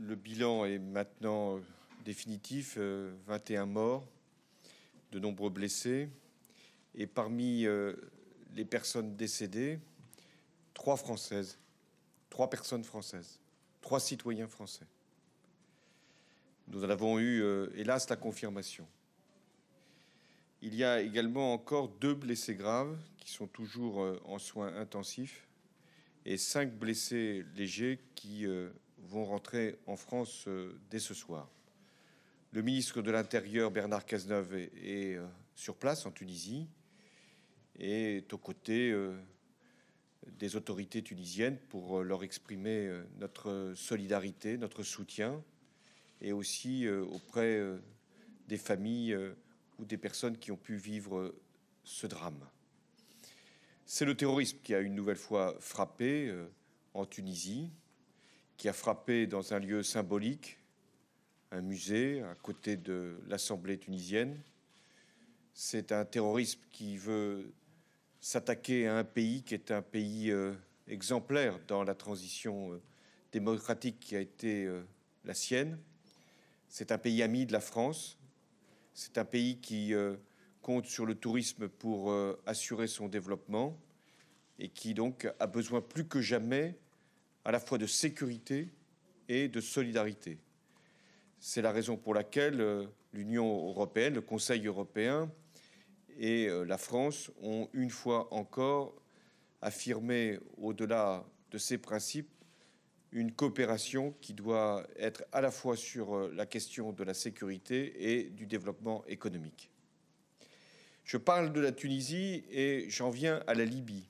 Le bilan est maintenant définitif, 21 morts, de nombreux blessés. Et parmi les personnes décédées, 3 Françaises, 3 personnes françaises, 3 citoyens français. Nous en avons eu, hélas, la confirmation. Il y a également encore 2 blessés graves qui sont toujours en soins intensifs et 5 blessés légers qui vont rentrer en France dès ce soir. Le ministre de l'Intérieur, Bernard Cazeneuve, est sur place en Tunisie et est aux côtés des autorités tunisiennes pour leur exprimer notre solidarité, notre soutien, et aussi auprès des familles ou des personnes qui ont pu vivre ce drame. C'est le terrorisme qui a une nouvelle fois frappé en Tunisie, qui a frappé dans un lieu symbolique, un musée à côté de l'Assemblée tunisienne. C'est un terrorisme qui veut s'attaquer à un pays qui est un pays exemplaire dans la transition démocratique qui a été la sienne. C'est un pays ami de la France. C'est un pays qui compte sur le tourisme pour assurer son développement et qui donc a besoin plus que jamais à la fois de sécurité et de solidarité. C'est la raison pour laquelle l'Union européenne, le Conseil européen et la France ont une fois encore affirmé, au-delà de ces principes, une coopération qui doit être à la fois sur la question de la sécurité et du développement économique. Je parle de la Tunisie et j'en viens à la Libye.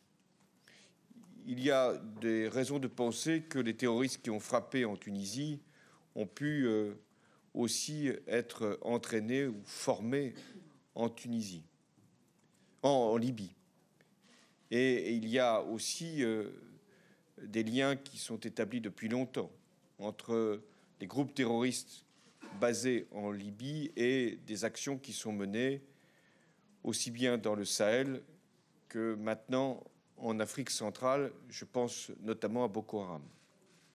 Il y a des raisons de penser que les terroristes qui ont frappé en Tunisie ont pu aussi être entraînés ou formés en Tunisie, en Libye. Et il y a aussi des liens qui sont établis depuis longtemps entre les groupes terroristes basés en Libye et des actions qui sont menées aussi bien dans le Sahel que maintenant en Afrique centrale. Je pense notamment à Boko Haram.